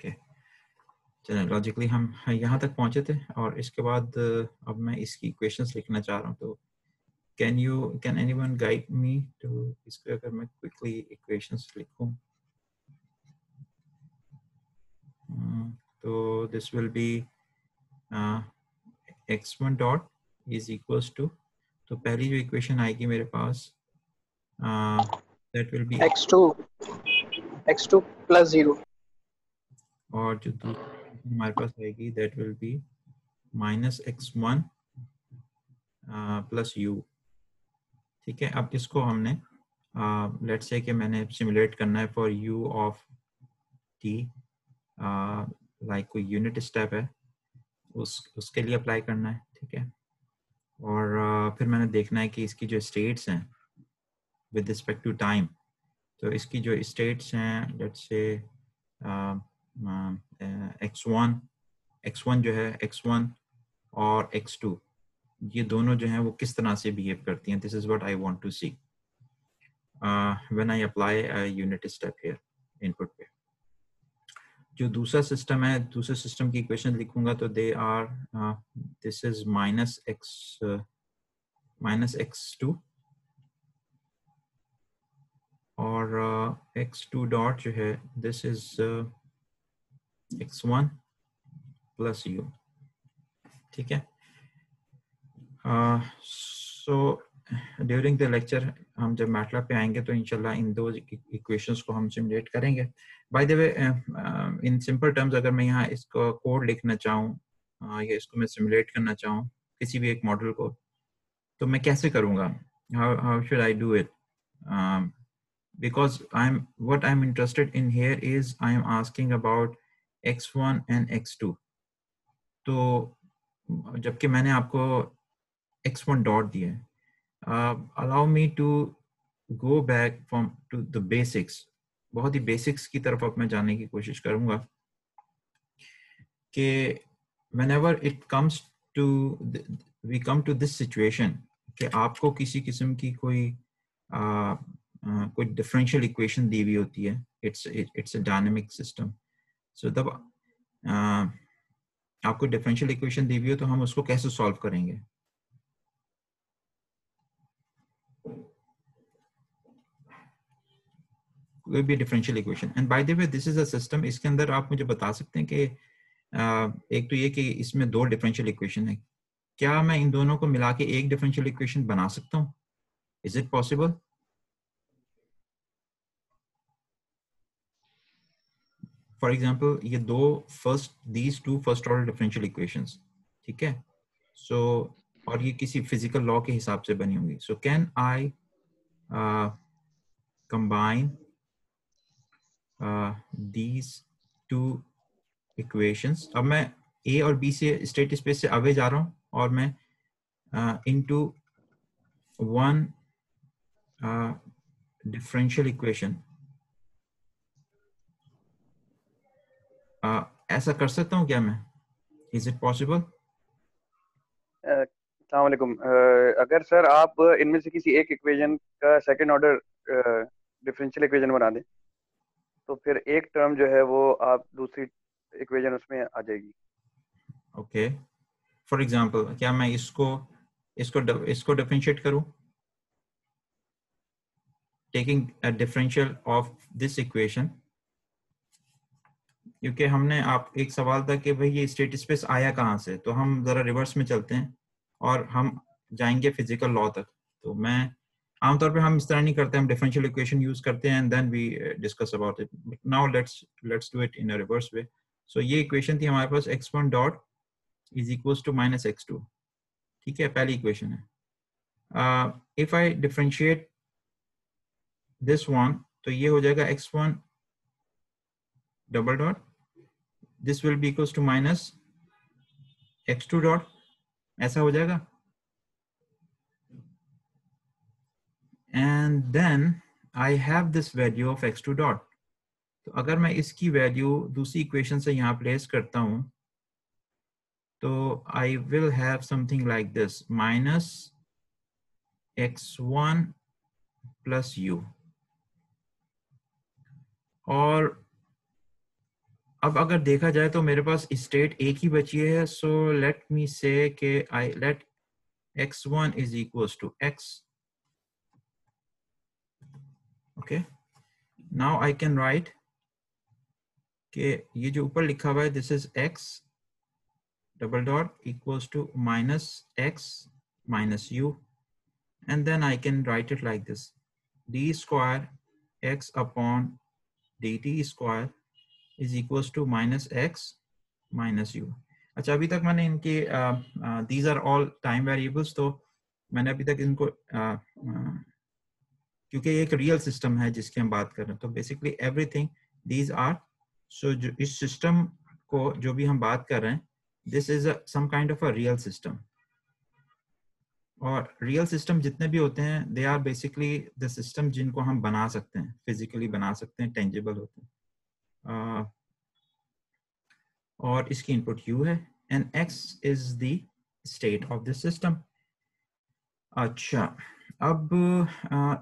Okay, चलें logically हम यहाँ तक पहुँचे थे और इसके बाद अब मैं इसकी इक्वेशंस लिखना चाह रहा हूँ। तो can anyone guide me to इसको, अगर मैं क्विकली इक्वेशंस लिखूँ तो this will be x1 dot is equals to, तो पहली जो इक्वेशन आएगी मेरे पास that will be x2 plus 0, और जो दूसरी हमारे पास आएगी that will be minus x1 plus u। ठीक है, अब इसको हमने लेट्स से कि मैंने सिमुलेट करना है for u of t, like कोई यूनिट स्टेप है उसके लिए अप्लाई करना है। ठीक है, और फिर मैंने देखना है कि इसकी जो स्टेट्स हैं विद रिस्पेक्ट टू टाइम, तो इसकी जो स्टेट्स हैं लेट्स से x1 जो है x1 और x2, ये दोनों जो हैं वो किस तरह से बिहेव करती हैं। This is what I want to see when I apply a unit step here input पे। जो दूसरा सिस्टम है, दूसरे सिस्टम की इक्वेशन लिखूंगा तो they are this is minus x2 और x2 डॉट जो है this is x1 plus u। ठीक है, सो ड्यूरिंग द लेक्चर हम जब मैटलैब पे आएंगे तो इंशाल्लाह इन दो इक्वेशंस को हम सिमुलेट करेंगे। By the way in simple terms अगर मैं यहाँ इसको कोड लिखना चाहूँ या इसको मैं सिमुलेट करना चाहूँ किसी भी एक मॉडल को, तो मैं कैसे करूँगा? How should I do it? because what I'm interested in here is I am asking about x1 and x2। तो जबकि मैंने आपको x1 डॉट दिया है, allow me to go back from to the basics। बहुत ही बेसिक्स की तरफ अब मैं जाने की कोशिश करूंगा कि whenever it comes to we come to this situation कि आपको किसी किस्म की कोई कोई डिफरेंशियल इक्वेशन दी हुई होती है, इट्स अ डायनेमिक सिस्टम। सो तब आपको डिफरेंशियल इक्वेशन दी हुई हो तो हम उसको कैसे सॉल्व करेंगे? कोई भी differential equation, and by the way this is a system. इसके अंदर आप मुझे बता सकते हैं कि एक तो ये कि इसमें दो डिफरेंशियल इक्वेशन है, क्या मैं इन दोनों को मिला के एक डिफरेंशियल इक्वेशन बना सकता हूँ? Is it possible? For example ये these two first order differential equations, ठीक है, सो और ये किसी फिजिकल लॉ के हिसाब से बनी होंगी। So can I combine these two equations? अब मैं ए और बी से स्टेट स्पेस से अवे जा रहा हूँ और मैं इनटू वन डिफरेंशियल इक्वेशन ऐसा कर सकता हूँ क्या मैं? Is it possible? अस्सलाम वालेकुम। अगर सर आप इनमें से किसी एक इक्वेशन का सेकंड ऑर्डर डिफरेंशियल इक्वेशन बना दें तो फिर एक टर्म जो है वो आप दूसरी इक्वेशन उसमें आ जाएगी। ओके, फॉर एग्जांपल क्या मैं इसको डिफरेंशिएट करूं taking a differential of this equation? क्योंकि हमने आप एक सवाल था कि भाई ये स्टेट स्पेस आया कहाँ से, तो हम जरा रिवर्स में चलते हैं और हम जाएंगे फिजिकल लॉ तक। तो मैं आमतौर पे हम इस तरह नहीं करते, हम डिफरेंशियल इक्वेशन यूज करते हैं and then we discuss about it. But now let's do it in a reverse way. So ये इक्वेशन थी हमारे पास x1 dot is equals to minus x2। ठीक है, पहली इक्वेशन है। If I differentiate this one तो ये हो जाएगा x1 double dot, this will be equals to minus x2 dot, ऐसा हो जाएगा। And then I have this value of x2 dot. तो अगर मैं इसकी वैल्यू दूसरी इक्वेशन से यहाँ प्लेस करता हूँ तो I will have something like this, minus x1 plus u। और अब अगर देखा जाए तो मेरे पास स्टेट एक ही बची है, सो लेट मी से के I let x1 is equals to x. Okay, now I can write कि ये जो ऊपर लिखा हुआ है this is x double dot equals to minus x minus u, and then I can write it like this: d square x upon dt square is equals to minus x minus u. अच्छा, अभी तक मैंने इनके these are all time variables, तो मैंने अभी तक इनको क्योंकि ये एक रियल सिस्टम है जिसकी हम बात कर रहे हैं, तो बेसिकली एवरीथिंग दीज आर, सो जो इस सिस्टम को जो भी हम बात कर रहे हैं, this is some kind of a real system. और रियल सिस्टम जितने भी होते हैं they are basically the system जिनको हम बना सकते हैं, फिजिकली बना सकते हैं, टेंजिबल होते हैं। और इसकी इनपुट u है and x is the state of this system. अच्छा, अब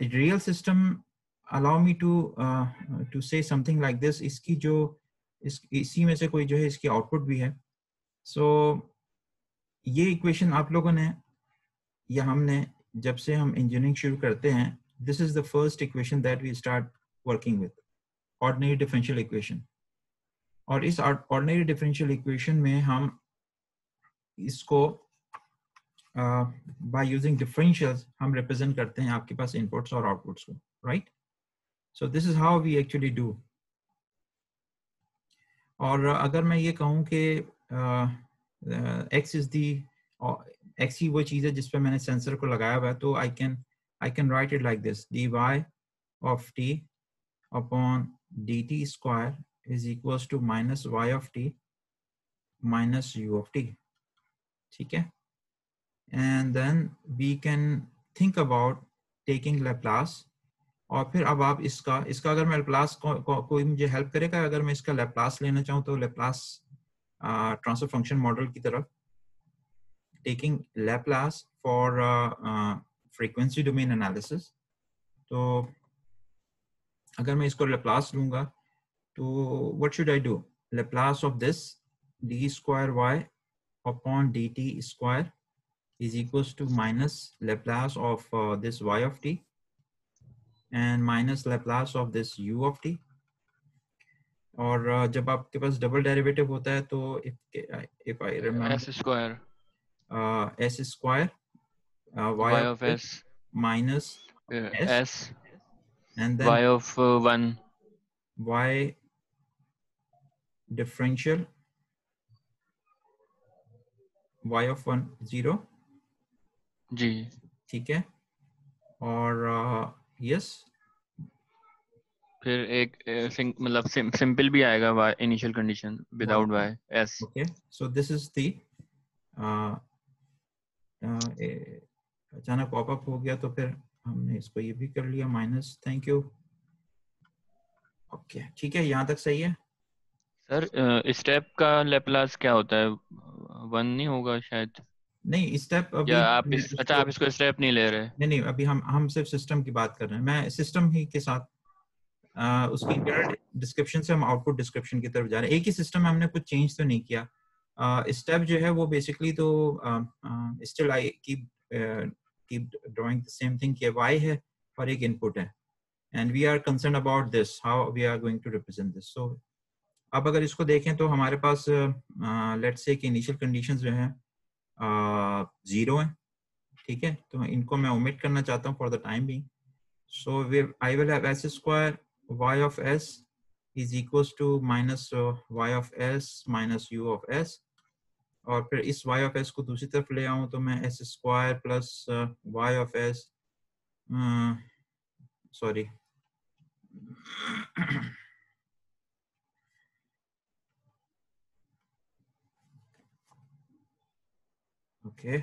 real system allow me to say something like this, इसकी जो इसी में से कोई जो है इसकी आउटपुट भी है। सो ये इक्वेशन आप लोगों ने या हमने जब से हम इंजीनियरिंग शुरू करते हैं, this is the first equation that we start working with, ordinary differential equation. और इस ऑर्डिनरी डिफरेंशियल इक्वेशन में हम इसको बाय यूजिंग डिफरेंशियल्स हम रिप्रेजेंट करते हैं आपके पास इनपुट्स और आउटपुट्स को, right? So this is how we actually do. और अगर मैं ये कहूँ कि x is the x ही वो चीज़ है जिस पे मैंने सेंसर को लगाया हुआ है, तो I can write it like this: dy of t upon dt square is equals to minus y of t minus u of t. ठीक है? And then we can think about taking Laplace. और फिर अब आप इसका अगर मैं Laplace कोई मुझे हेल्प करेगा, अगर मैं इसका लैप्लास लेना चाहूँ तो लैप्लास ट्रांसफर फंक्शन मॉडल की तरफ, taking Laplace for frequency domain analysis. तो अगर मैं इसको लैप्लास लूंगा तो what should I do? Laplace of this d square y upon d t square is equals to minus Laplace of this y of t and minus Laplace of this u of t. और जब आपके पास double derivative होता है तो if I remember s square y of s minus s and then y of 1 y differential y of 1 0 जी, ठीक है। और yes, फिर एक मतलब सिंपल भी आएगा y initial condition without y s। okay, so this is the अचानक popup हो गया तो फिर हमने इसको ये भी कर लिया माइनस, थैंक यू। ओके, ठीक है, यहाँ तक सही है सर स्टेप का लैप्लास क्या होता है? 1 नहीं होगा शायद? नहीं, स्टेप अभी या आप अच्छा आप इसको स्टेप नहीं ले रहे? नहीं, अभी हम सिर्फ सिस्टम की बात कर रहे हैं। मैं सिस्टम ही के साथ उसकी इंटरनल डिस्क्रिप्शन से हम आउटपुट डिस्क्रिप्शन की तरफ जा रहे हैं। एक ही सिस्टम में हमने कुछ चेंज तो नहीं किया। स्टेप जो है वो बेसिकली तो still I keep drawing the same thing कि y है और एक इनपुट है, and we are concern about this, how we are going to represent this. So अब अगर इसको देखें तो हमारे पास लेट्स से कि इनिशियल कंडीशंस जो है 0 है, ठीक है? तो इनको मैं ओमिट करना चाहता हूँ for the time being. So I will have s square y of s is equals to minus y of s minus u of s, और फिर इस y of s को दूसरी तरफ ले आऊँ तो मैं s square plus y of s sorry okay,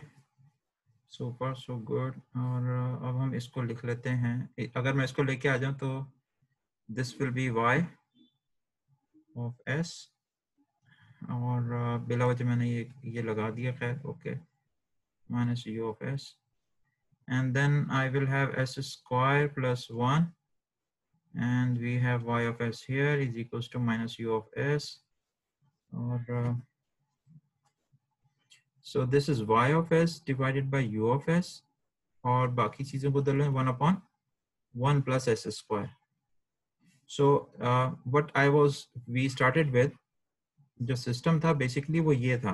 so far so good. और अब हम इसको लिख लेते हैं, अगर मैं इसको लेके आ जाऊं तो this will B y of s, और बिला वजह मैंने ये लगा दिया, खैर okay, minus u of s, and then I will have s square plus 1 and we have y of s here is equals to minus u of s और so this is y of s divided by u of s, और बाकी चीजें बदल रहे हैं 1/1 plus s square. So what we started with, जो system था basically वो ये था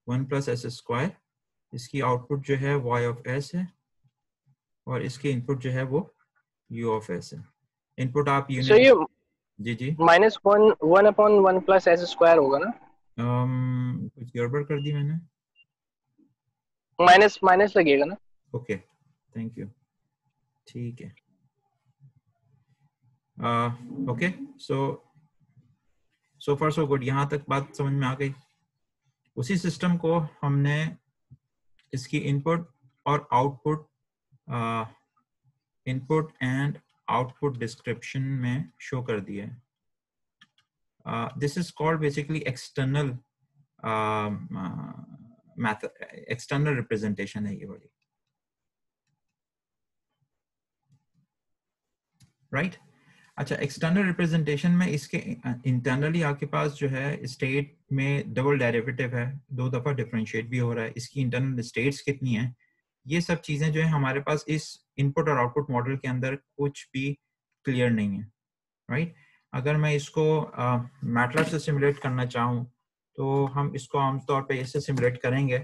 1 plus s square, इसकी आउटपुट जो है y of s है और इसकी इनपुट जो है वो u of s है. इनपुट आप यूनिट So ये जी -1/1 plus s square होगा ना? कुछ गड़बड़ कर दी मैंने. माइनस लगेगा ना? Okay, thank you. ठीक है. ओके, सो फार सो गुड. यहाँ तक बात समझ में आ गई. उसी सिस्टम को हमने इसकी इनपुट और output, input and output description में शो कर दिया है. This is called basically external method, external representation है ये वाली, राइट? अच्छा, एक्सटर्नल रिप्रेजेंटेशन में इसके इंटरनली आपके पास जो है स्टेट में डबल डेरिवेटिव है, 2 दफा डिफरेंशिएट भी हो रहा है. इसकी इंटरनल स्टेट्स कितनी है, ये सब चीजें जो है हमारे पास इस इनपुट और आउटपुट मॉडल के अंदर कुछ भी क्लियर नहीं है, राइट? अगर मैं इसको मैटलैब से सिमुलेट करना चाहूँ तो हम इसको आमतौर पे ऐसे सिमुलेट करेंगे.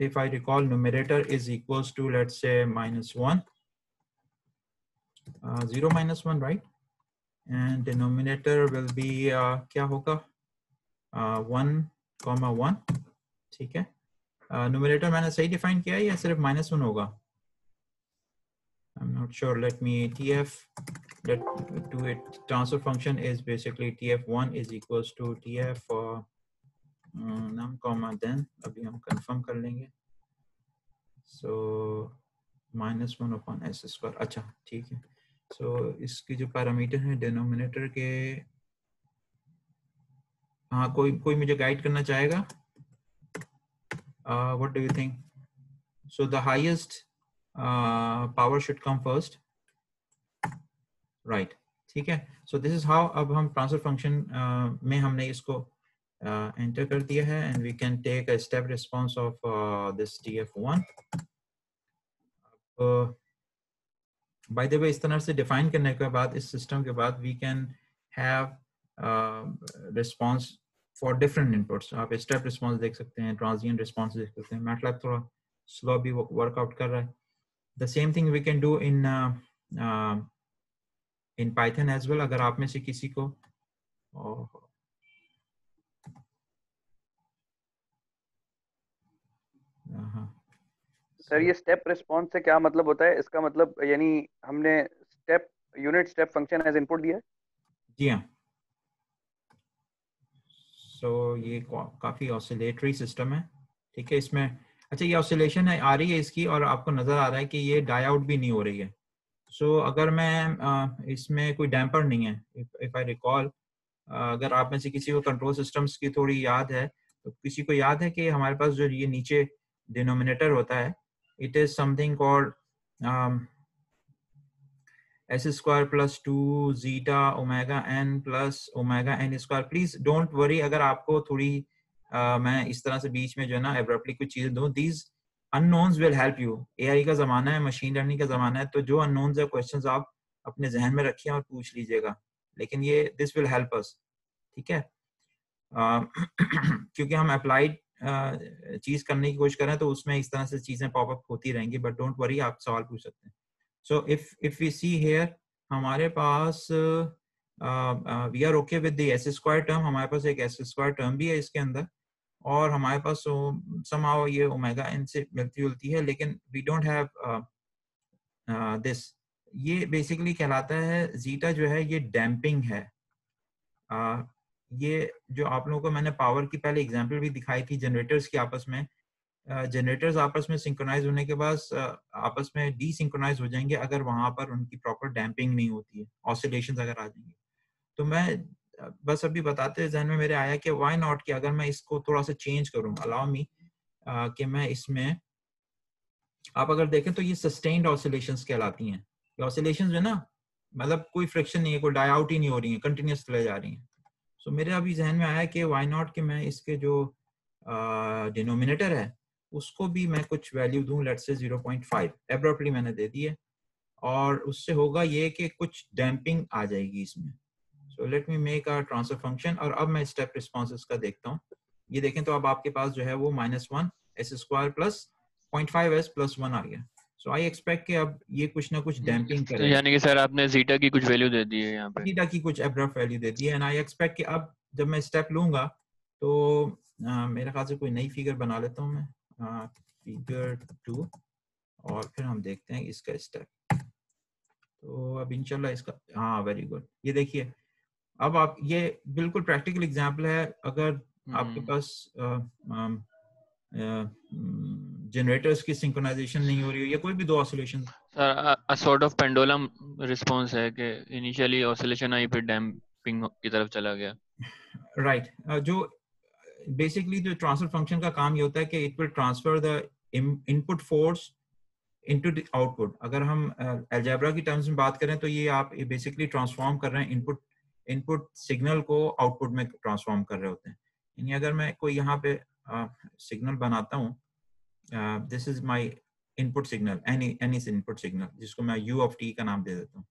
If I recall, numerator is equals to let's say -1, 0 -1, right? And denominator will be क्या होगा, 1,1. ठीक है. न्यूमरेटर मैंने सही डिफाइन किया है या सिर्फ -1 होगा? I'm not sure. Let me do it. Transfer function is basically TF1 is equals to TF num comma then. अभी हम कंफर्म कर लेंगे. So -1 upon s square. अच्छा, ठीक है. So इसकी जो पैरामीटर है डिनोमिनेटर के, हाँ, कोई मुझे गाइड करना चाहेगा? What do you think? So the highest power should come first, right? ठीक है. So this is how अब हम ट्रांसफर फंक्शन में हमने इसको एंटर कर दिया है, and we can take a step response of this TF1. By the way, इस तरह से डिफाइन करने के बाद इस सिस्टम के बाद we can have response for different inputs. आप स्टेप रिस्पांस देख सकते हैं, ट्रांजिएंट रिस्पांस देख सकते हैं. मैटलैब थोड़ा स्लो भी वर्कआउट कर रहा है. The same thing we can do in Python as well. अगर आप में से किसी को सर, ये स्टेप रिस्पॉन्स से क्या मतलब होता है? इसका मतलब यानी हमने unit step function as input दिया है? जी हाँ. सो ये काफी ऑसिलेटरी सिस्टम है, ठीक है. इसमें अच्छा, ये ऑसिलेशन है आ रही है इसकी, और आपको नजर आ रहा है कि ये डाई आउट भी नहीं हो रही है. सो अगर मैं इसमें कोई डैम्पर नहीं है, इफ आई रिकॉल, अगर आप में से किसी को कंट्रोल सिस्टम्स की थोड़ी याद है, तो किसी को याद है कि हमारे पास जो ये नीचे डिनोमिनेटर होता है, it is something called s square plus 2 zeta omega n plus omega n square. Please don't worry अगर आपको थोड़ी मैं इस तरह से बीच में जो है ना abruptly कुछ चीजें दूं. These unknowns will help you. AI का जमाना है, मशीन लर्निंग का जमाना है, तो जो unknowns है क्वेश्चंस आप अपने जहन में रखिए और पूछ लीजिएगा. लेकिन ये this will help us, ठीक है. क्योंकि हम अप्लाइड चीज करने की कोशिश करें तो उसमें इस तरह से चीजें पॉपअप होती रहेंगी. बट डोंट वरी, आप सवाल पूछ सकते हैं. So if we see here, हमारे पास we are okay with the S square term. हमारे पास एक एस स्क्वायर टर्म भी है इसके अंदर, और हमारे पास समहाउ ये ओमेगा एन से मिलती जुलती है, लेकिन वी डोंट हैव दिस. ये बेसिकली कहलाता है जीटा जो है ये डैम्पिंग है. ये जो आप लोगों को मैंने पावर की पहले एग्जांपल भी दिखाई थी जनरेटर्स की आपस में, जनरेटर्स आपस में सिंक्रोनाइज होने के बाद आपस में डीसिंक्रोनाइज हो जाएंगे अगर वहां पर उनकी प्रॉपर डैम्पिंग नहीं होती है, ऑसिलेशंस अगर आ जाएंगे. तो मैं बस अभी बताते जहन में मेरे आया कि व्हाई नॉट, कि अगर मैं इसको थोड़ा सा चेंज करूं, अलाउ मी कि मैं इसमें, आप अगर देखें तो ये सस्टेन्ड ऑसिलेशंस कहलाती हैं. ये ऑसिलेशंस जो है ना, मतलब कोई फ्रिक्शन नहीं है, कोई डाई आउट ही नहीं हो रही है, कंटिन्यूस चले जा रही हैं. सो मेरे अभी जहन में आया कि वाई नॉट कि मैं इसके जो डिनोमिनेटर है उसको भी मैं कुछ वैल्यू दूं, लेट्स से 0.5 एब्रप्टली मैंने दे दी है, और उससे होगा ये कि कुछ डैम्पिंग आ जाएगी इसमें। So let me make a transfer function, और अब मैं स्टेप रिस्पॉन्सेस का देखता हूँ। ये देखें तो अब आपके पास जो है वो -1 s² प्लस 0.5 s प्लस 1 आ गया। सो आई एक्सपेक्ट कि अब ये कुछ ना कुछ डैम्पिंग करेगा, यानी कि सर आपने जीटा की कुछ वैल्यू दे दी है यहाँ पे, थीटा की कुछ एब्रप्ट वैल्यू दे दी है, एंड आई एक्सपेक्ट कि अब जब मैं स्टेप लूंगा तो मेरे ख्याल से कोई नई फिगर बना लेता हूँ मैं, फिगर 2, और फिर हम देखते हैं इसका स्टेप। तो अब इंशाल्लाह इसका, हाँ वेरी गुड, ये देखिए अब आप, ये बिल्कुल प्रैक्टिकल एग्जांपल है। अगर आपके पास जनरेटर्स की सिंक्रोनाइजेशन नहीं हो रही है या कोई भी दो oscillation, sir a sort of pendulum response है कि इनिशियली ऑसिलेशन आई फिर डैम्पिंग की तरफ चला गया। राइट, जो बेसिकली जो ट्रांसफर फंक्शन का काम ये होता है कि it will transfer the input force into the output. अगर हम अलजेब्रा की टर्म्स में बात करें तो ये आप बेसिकली ट्रांसफॉर्म कर रहे हैं, इनपुट सिग्नल को आउटपुट में ट्रांसफॉर्म कर रहे होते हैं। यानी अगर मैं कोई यहाँ पे सिग्नल बनाता हूँ, this is my input signal, any input signal जिसको मैं u ऑफ t का नाम दे देता हूँ,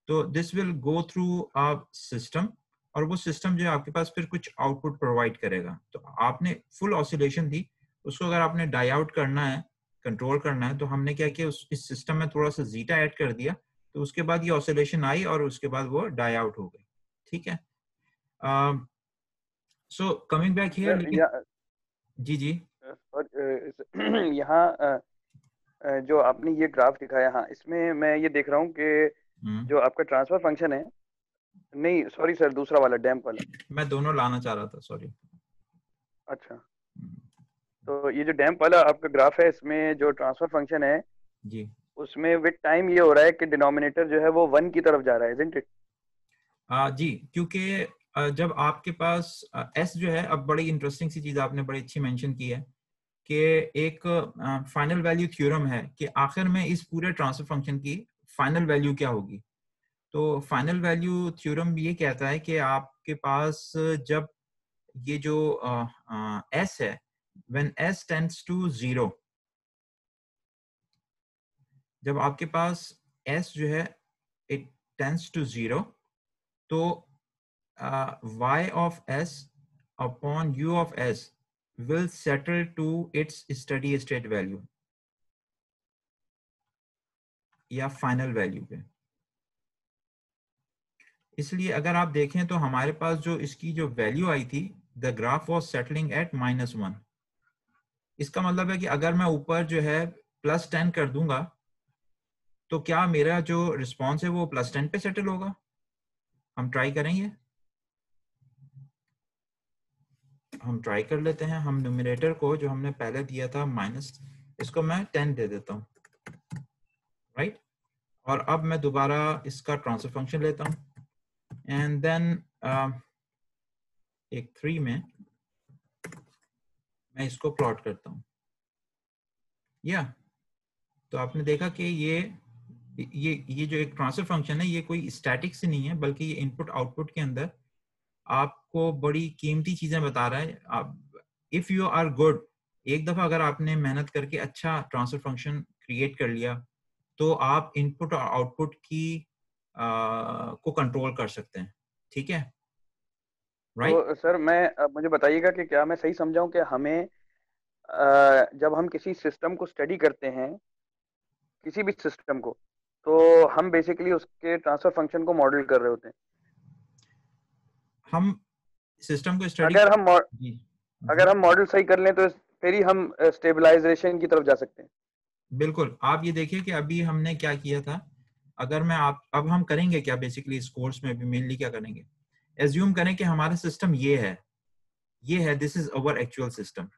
तो this will go through a system, और वो सिस्टम जो है आपके पास फिर कुछ आउटपुट प्रोवाइड करेगा। तो आपने फुल ऑसिलेशन दी, उसको अगर आपने डाई आउट करना है, कंट्रोल करना है, तो हमने क्या किया, इस सिस्टम में थोड़ा सा जीटा ऐड कर दिया, तो उसके बाद ये ऑसिलेशन आई और उसके बाद वो डाई आउट हो गई। ठीक है, सो कमिंग बैक हियर, लेकिन जी जी और यहाँ जो आपने ये ग्राफ दिखाया, हाँ इसमें मैं ये देख रहा हूँ कि जो आपका ट्रांसफर फंक्शन है, नहीं सॉरी सर, दूसरा वाला डैम्प वाला, मैं दोनों लाना चाह रहा था, सॉरी। अच्छा, तो ये जो डैम्प वाला आपका ग्राफ है, इसमें जो ट्रांसफर फंक्शन है जी उसमें विद टाइम ये हो रहा है कि डिनोमिनेटर जो है वो 1 की तरफ जा रहा है, इजंट इट? जी, क्योंकि जब आपके पास s जो है, अब बड़ी इंटरेस्टिंग सी चीज आपने बड़ी अच्छी मेंशन की है कि एक फाइनल वैल्यू थ्योरम है कि आखिर में इस पूरे ट्रांसफर फंक्शन की फाइनल वैल्यू क्या होगी। तो फाइनल वैल्यू थ्योरम ये कहता है कि आपके पास जब ये जो s है, व्हेन s टेंड्स टू 0, जब आपके पास s जो है इट टेंड्स टू 0, तो y of s upon u of s will settle to its steady state value या फाइनल वैल्यू पे। इसलिए अगर आप देखें तो हमारे पास जो इसकी जो वैल्यू आई थी, the graph was settling at -1। इसका मतलब है कि अगर मैं ऊपर जो है +10 कर दूंगा तो क्या मेरा जो रिस्पॉन्स है वो +10 पे सेटल होगा। हम ट्राई करेंगे, हम ट्राई कर लेते हैं। हम न्यूमरेटर को जो हमने पहले दिया था माइनस, इसको मैं 10 दे देता हूँ, राइट। और अब मैं दोबारा इसका ट्रांसफर फंक्शन लेता हूँ, एंड देन एक 3 में मैं इसको प्लॉट करता हूँ, या तो आपने देखा कि ये जो एक ट्रांसफर फंक्शन है, ये कोई स्टैटिक से नहीं है, बल्कि ये इनपुट आउटपुट के अंदर आपको बड़ी कीमती चीजें बता रहा है। आप इफ यू आर गुड, एक दफा अगर आपने मेहनत करके अच्छा ट्रांसफर फंक्शन क्रिएट कर लिया, तो आप इनपुट और आउटपुट की को कंट्रोल कर सकते हैं। ठीक है, राइट। तो सर मैं मुझे बताइएगा कि क्या मैं सही समझाऊं कि हमें जब हम किसी सिस्टम को स्टडी करते हैं, किसी भी सिस्टम को, तो हम बेसिकली उसके ट्रांसफर फंक्शन को मॉडल कर रहे होते हैं। हम सिस्टम को स्टडी अगर हम जी अगर हम मॉडल सही कर लें तो फिर ही हम स्टेबलाइजेशन की तरफ जा सकते हैं। बिल्कुल। आप ये देखिए कि अभी हमने क्या किया था, अगर मैं आप अब हम करेंगे क्या बेसिकली इस कोर्स में भी मेनली क्या करेंगे, एज्यूम करें कि हमारा सिस्टम ये है, this is our actual system.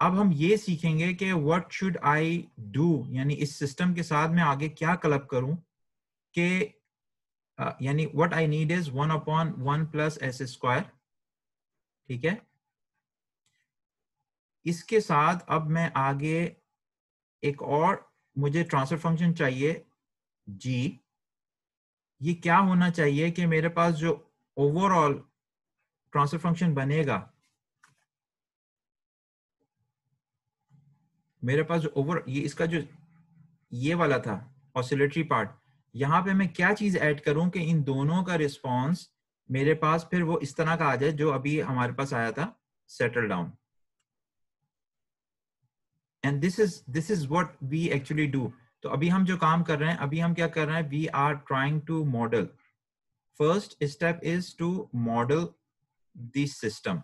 अब हम ये सीखेंगे कि व्हाट शुड आई डू, यानी इस सिस्टम के साथ मैं आगे क्या क्लब करूं कि यानी what I need is 1/1 plus s²। ठीक है, इसके साथ अब मैं आगे एक और मुझे ट्रांसफर फंक्शन चाहिए g, ये क्या होना चाहिए कि मेरे पास जो ओवरऑल ट्रांसफर फंक्शन बनेगा, मेरे पास जो ये इसका जो ये वाला था ऑसिलेटरी पार्ट, यहाँ पे मैं क्या चीज ऐड करूं कि इन दोनों का रिस्पॉन्स मेरे पास फिर वो इस तरह का आ जाए जो अभी हमारे पास आया था, settle down. And this is what we actually do. तो अभी हम जो काम कर रहे हैं, अभी हम क्या कर रहे हैं, we are trying to model. First step is to model this system,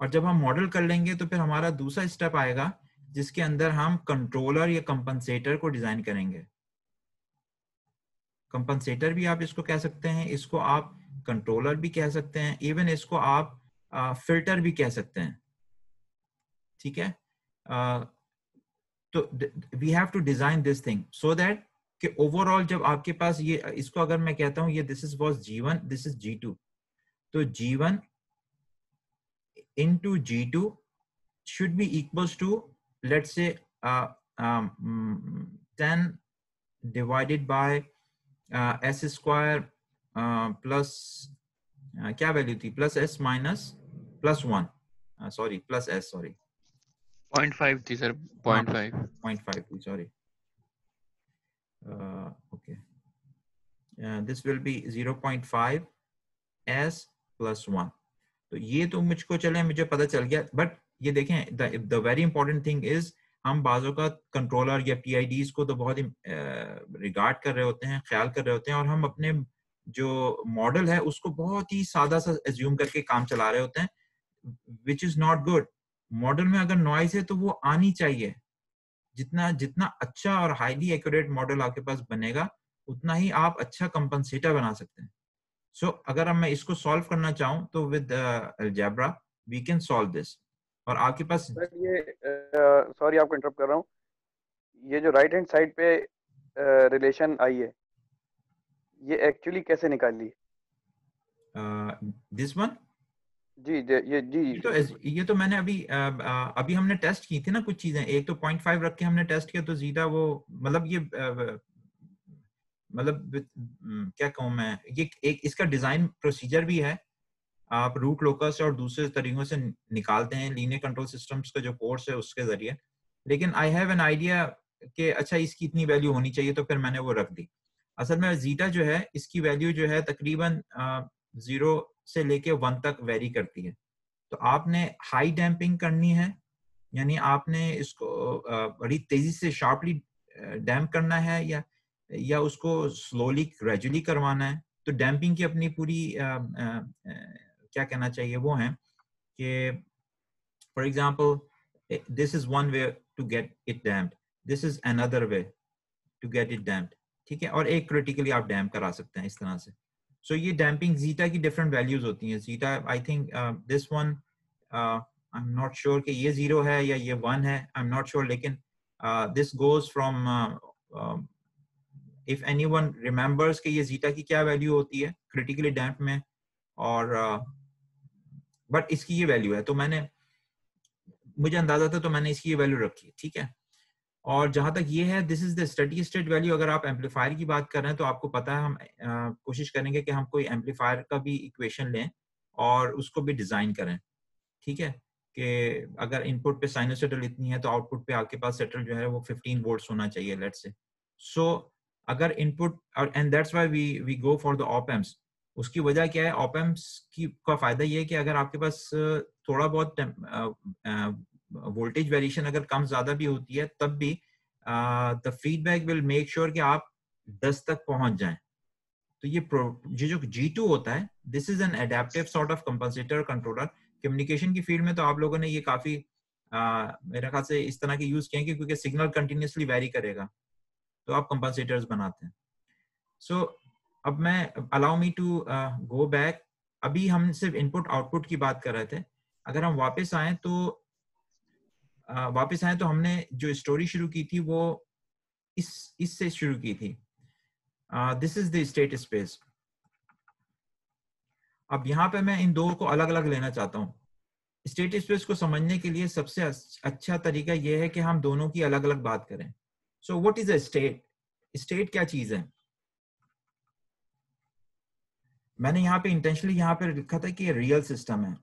और जब हम मॉडल कर लेंगे तो फिर हमारा दूसरा स्टेप आएगा जिसके अंदर हम कंट्रोलर या कंपनसेटर को डिजाइन करेंगे। कंपनसेटर भी आप इसको कह सकते हैं, इसको आप कंट्रोलर भी कह सकते हैं, इवन इसको आप फिल्टर भी कह सकते हैं। ठीक है, तो we have to design this thing so that कि ओवरऑल जब आपके पास ये, इसको अगर मैं कहता हूं ये this is was G1, this is G2, तो G1 into G2 should be equals to, let's say 10 divided by s square plus क्या वैल्यू थी, plus s minus plus 1, sorry plus s, sorry 0.5 थी सर, 0.5 0.5 थी, sorry. Okay, this will B 0.5 s plus 1। तो ये तो मुझको चले, मुझे पता चल गया, बट ये देखें the very important thing is, हम बाजों का कंट्रोलर या PIDs को तो बहुत ही रिगार्ड कर रहे होते हैं, ख्याल कर रहे होते हैं, और हम अपने जो मॉडल है उसको बहुत ही सादा सा एज्यूम करके काम चला रहे होते हैं, which is not good. Model में अगर नॉइज है तो वो आनी चाहिए। जितना जितना अच्छा और हाईली एक्यूरेट मॉडल आपके पास बनेगा, उतना ही आप अच्छा कंपनसेटर बना सकते हैं। So, अगर मैं इसको सॉल्व करना चाहूँ तो with algebra we can solve this. और आपके पास सर ये सॉरी आपको इंटरप्ट कर रहा हूँ, ये जो राइट हैंड साइड पे रिलेशन आई है, ये एक्चुअली कैसे निकाली? दिस वन, जी ये तो मैंने अभी हमने टेस्ट की थी ना कुछ चीजें। एक तो 0.5 रख के हमने टेस्ट किया, तो जीटा वो मतलब ये मतलब क्या कहूँ मैं, ये एक इसका डिजाइन प्रोसीजर भी है। आप रूट लोकस और दूसरे तरीकों से निकालते हैं, लीनियर कंट्रोल सिस्टम्स का जो कोर्स है उसके जरिए। लेकिन आई हैव एन आइडिया कि अच्छा इसकी इतनी वैल्यू होनी चाहिए, तो फिर मैंने वो रख दी। असल में जीटा जो है, इसकी वैल्यू जो है तकरीबन 0 से लेके 1 तक वेरी करती है। तो आपने हाई डैम्पिंग करनी है, यानी आपने इसको बड़ी तेजी से शार्पली डैम्प करना है, या उसको स्लोली ग्रेजुअली करवाना है। तो डैम्पिंग की अपनी पूरी क्या कहना चाहिए वो है कि for example this is one way to get it damped, this is another way to get it damped. ठीक है, और एक क्रिटिकली आप डैम्प करा सकते हैं इस तरह से। सो ये डैम्पिंग जीटा की डिफरेंट वैल्यूज होती हैं। Zeta I think this one I am not sure कि ये 0 है या ये 1 है, आई एम नॉट श्योर, लेकिन this goes from if anyone remembers कि ये जीटा की क्या वैल्यू होती है क्रिटिकली डैम्प में, और बट इसकी ये वैल्यू है, तो मुझे अंदाजा था तो मैंने इसकी ये वैल्यू रखी। ठीक है, और जहां तक ये है, this is the steady state value. अगर आप एम्पलीफायर की बात कर रहे हैं तो आपको पता है, हम कोशिश करेंगे कि हम कोई एम्पलीफायर का भी इक्वेशन लें और उसको भी डिजाइन करें। ठीक है, कि अगर इनपुट पे साइनोसॉइडल इतनी है तो आउटपुट पे आपके पास सेटल जो है वो 15 वोल्ट्स होना चाहिए, लेट्स से। सो अगर इनपुट, और and that's why we go for the op amps. उसकी वजह क्या है, ऑप एम्प्स की का फायदा ये है कि अगर आपके पास थोड़ा बहुत वोल्टेज वेरिएशन अगर कम ज्यादा भी होती है, तब भी the feedback will make sure कि आप 10 तक पहुंच जाएं। तो ये जो G2 होता है, this is an adaptive sort of compensator controller. Communication की फील्ड में तो आप लोगों ने ये काफी मेरे ख्याल से इस तरह के यूज किए हैं, क्योंकि सिग्नल कंटिन्यूसली वेरी करेगा, तो आप कंपनसेटर्स बनाते हैं। सो अब मैं allow me to go back. अभी हम सिर्फ इनपुट आउटपुट की बात कर रहे थे। अगर हम वापस आए तो हमने जो स्टोरी शुरू की थी वो इससे शुरू की थी। This is the state space. अब यहाँ पे मैं इन दो को अलग अलग लेना चाहता हूँ। स्टेट स्पेस को समझने के लिए सबसे अच्छा तरीका यह है कि हम दोनों की अलग अलग बात करें। So what is a state? State क्या चीज है? मैंने यहाँ पे इंटेंशनली यहाँ पे लिखा था कि ये रियल सिस्टम है।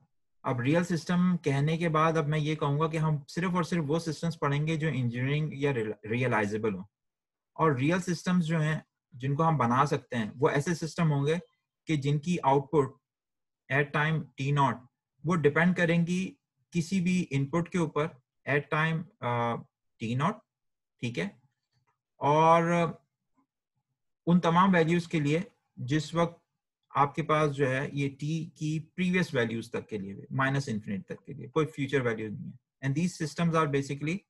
अब रियल सिस्टम कहने के बाद अब मैं ये कहूँगा कि हम सिर्फ और सिर्फ वो सिस्टम्स पढ़ेंगे जो इंजीनियरिंग या रियलाइजेबल हो। और रियल सिस्टम्स जो हैं जिनको हम बना सकते हैं वो ऐसे सिस्टम होंगे कि जिनकी output at time T not वो डिपेंड करेंगी किसी भी इनपुट के ऊपर एट टाइम टी नॉट, ठीक है, और उन तमाम वैल्यूज के लिए जिस वक्त आपके पास जो है ये t की प्रीवियस वैल्यूज तक के लिए माइनस इन्फिनिट तक के लिए कोई फ्यूचर वैल्यूज नहीं है। And these systems are basically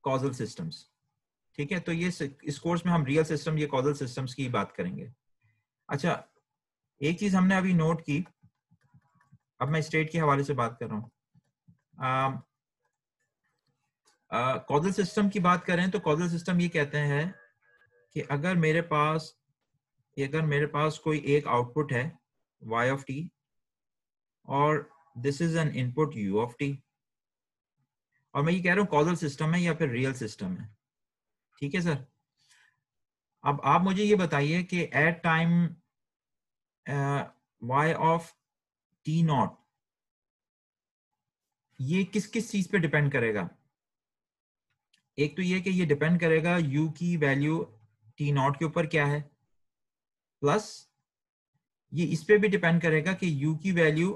causal systems, ठीक है। तो ये इस कोर्स में हम रियल सिस्टम, ये कॉजल सिस्टम्स की बात करेंगे। अच्छा, एक चीज हमने अभी नोट की, अब मैं स्टेट के हवाले से बात कर रहा हूँ। कॉजल सिस्टम की बात करें तो कॉजल सिस्टम ये कहते हैं कि अगर मेरे पास कोई एक आउटपुट है y ऑफ t और this is an input u of t, और मैं ये कह रहा हूँ कॉजल सिस्टम है या फिर रियल सिस्टम है, ठीक है सर। अब आप मुझे ये बताइए कि at time y of t not ये किस किस चीज पे डिपेंड करेगा। एक तो ये कि ये डिपेंड करेगा u की वैल्यू t नॉट के ऊपर क्या है, प्लस ये इस पे भी डिपेंड करेगा कि u की वैल्यू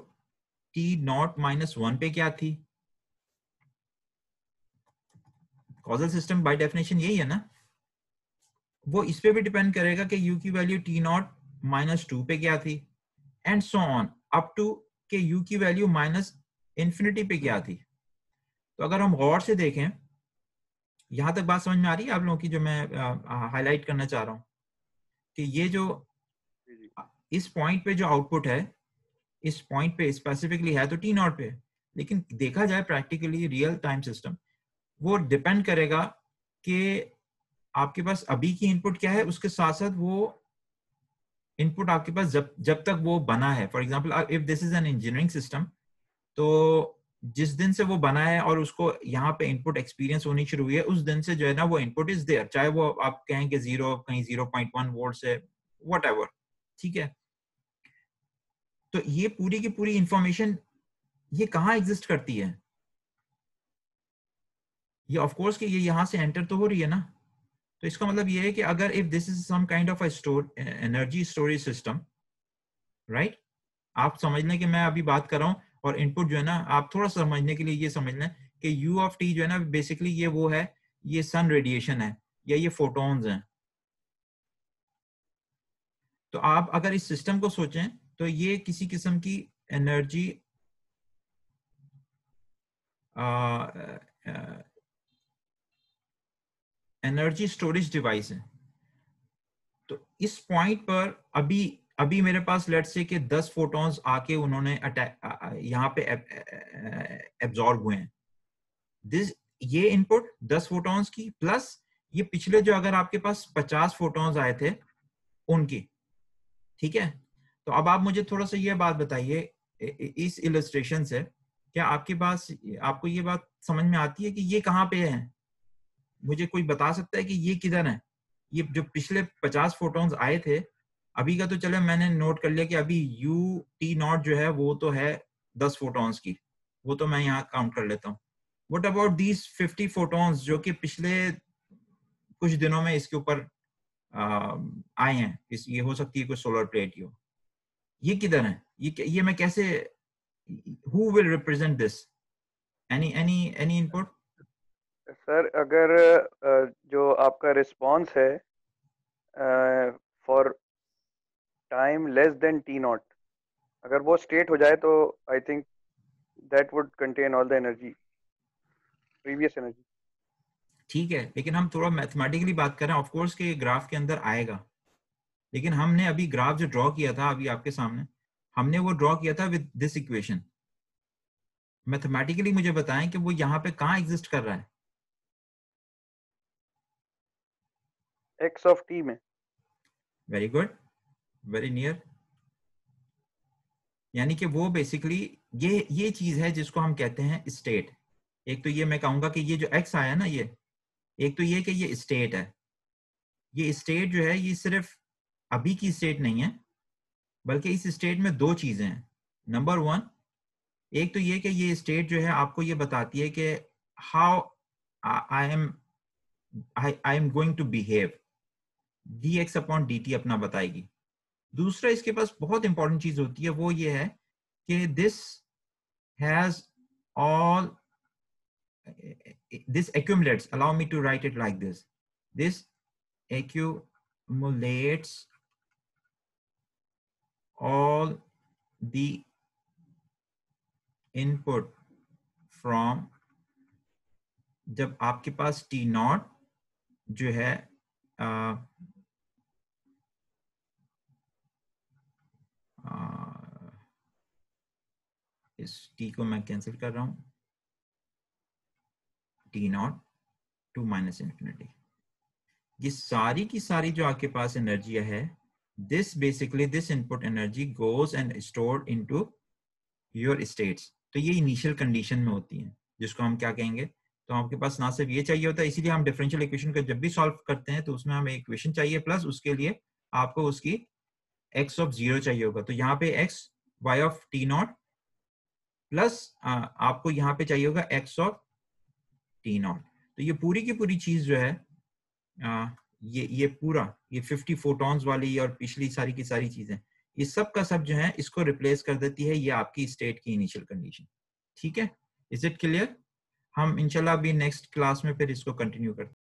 t नॉट माइनस 1 पे क्या थी। कॉजल सिस्टम बाय डेफिनेशन यही है ना। वो इस पे भी डिपेंड करेगा कि u की वैल्यू t नॉट माइनस 2 पे क्या थी, and so on up to के u की वैल्यू माइनस इंफिनिटी पे क्या थी। तो अगर हम गौर से देखें, यहां तक बात समझ में आ रही है आप लोगों की जो मैं हाईलाइट करना चाह रहा हूं कि ये जो इस पॉइंट पे जो आउटपुट है इस पॉइंट पे स्पेसिफिकली है तो टी नॉट पे, लेकिन देखा जाए प्रैक्टिकली रियल टाइम सिस्टम वो डिपेंड करेगा कि आपके पास अभी की इनपुट क्या है, उसके साथ साथ वो इनपुट आपके पास जब तक वो बना है। For example if this is an engineering system, तो जिस दिन से वो बना है और उसको यहाँ पे इनपुट एक्सपीरियंस होनी शुरू हुई है उस दिन से जो है ना वो इनपुट इज देयर, चाहे वो आप कहें कि 0 कहीं 0.1 वोल्ट से व्हाटएवर, ठीक है। तो ये पूरी की पूरी इंफॉर्मेशन ये कहाँ एग्जिस्ट करती है, ये ऑफ कोर्स कि ये यहाँ से एंटर तो हो रही है ना। तो इसका मतलब ये है कि अगर if this is some kind of a energy storage system, right, आप समझ लें कि मैं अभी बात कर रहा हूँ और इनपुट जो है ना आप थोड़ा सा समझने के लिए ये समझ लें कि u ऑफ t जो है ना बेसिकली ये वो है, ये सन रेडिएशन है या ये फोटॉन्स हैं। तो आप अगर इस सिस्टम को सोचें तो ये किसी किस्म की एनर्जी एनर्जी स्टोरेज डिवाइस है। तो इस पॉइंट पर अभी मेरे पास लेट्स से कि 10 फोटॉन्स आके उन्होंने यहाँ पे एब्जॉर्ब हुए हैं। ये इनपुट 10 फोटॉन्स की प्लस ये पिछले जो अगर आपके पास 50 फोटॉन्स आए थे उनकी, ठीक है। तो अब आप मुझे थोड़ा सा ये बात बताइए इस इलस्ट्रेशन से, क्या आपके पास आपको ये बात समझ में आती है कि ये कहाँ पे है। मुझे कोई बता सकता है कि ये किधर है। ये जो पिछले 50 फोटॉन्स आए थे अभी का तो चले मैंने नोट कर लिया कि अभी u t नॉट जो है वो तो है 10 फोटॉन्स की, वो तो मैं यहाँ काउंट कर लेता हूँ। व्हाट अबाउट दीज 50 फोटॉन्स जो कि पिछले कुछ दिनों में इसके ऊपर आए हैं, ये हो सकती है कोई सोलर प्लेट ही हो, ये किधर है, ये मैं कैसे, who will represent this, any input? Sir अगर जो आपका रिस्पांस है for time less than T not, अगर वो स्टेट हो जाए तो I think that would contain all the energy, previous energy. ठीक है, लेकिन हम थोड़ा मैथमेटिकली बात कर रहे हैं, ऑफ कोर्स के ग्राफ के अंदर आएगा, लेकिन हमने अभी ग्राफ जो ड्रॉ किया था अभी आपके सामने, हमने वो ड्रॉ किया था विद दिस इक्वेशन। मैथमेटिकली मुझे बताएं कि वो यहाँ पे कहाँ एग्जिस्ट कर रहा है। एक्स ऑफ टी में। Very good, very near. यानी कि वो बेसिकली ये चीज है जिसको हम कहते हैं स्टेट। एक तो ये मैं कहूंगा कि ये जो एक्स आया ना, ये एक तो ये कि ये स्टेट है। ये स्टेट जो है ये सिर्फ अभी की स्टेट नहीं है, बल्कि इस स्टेट में दो चीजें हैं। नंबर वन, एक तो ये कि ये स्टेट जो है आपको ये बताती है कि how I am going to behave, dx upon dt अपना बताएगी। दूसरा इसके पास बहुत इंपॉर्टेंट चीज होती है, वो ये है कि this has all, this accumulates, allow me to write it like this accumulates all the input from, जब आपके पास t नॉट जो है इस t को मैं कैंसिल कर रहा हूं, t not to minus infinity, ये सारी की सारी जो आपके पास एनर्जी है, this basically this input energy goes and stored into your states। तो ये इनिशियल कंडीशन में होती है, जिसको हम क्या कहेंगे, तो आपके पास ना सिर्फ ये चाहिए होता है, इसीलिए हम डिफरेंशियल इक्वेशन को जब भी सॉल्व करते हैं तो उसमें हमें इक्वेशन चाहिए, प्लस उसके लिए आपको उसकी x ऑफ 0 चाहिए होगा। तो यहाँ पे x y of t not plus आपको यहाँ पे चाहिए होगा x ऑफ t नॉट। तो ये पूरी की पूरी चीज जो है ये पूरा ये 50 फोटॉन्स वाली और पिछली सारी की सारी चीजें, ये सब का सब जो है इसको रिप्लेस कर देती है ये आपकी स्टेट की इनिशियल कंडीशन। ठीक है, इज इट क्लियर? हम इंशाल्लाह अभी नेक्स्ट क्लास में फिर इसको कंटिन्यू करते हैं।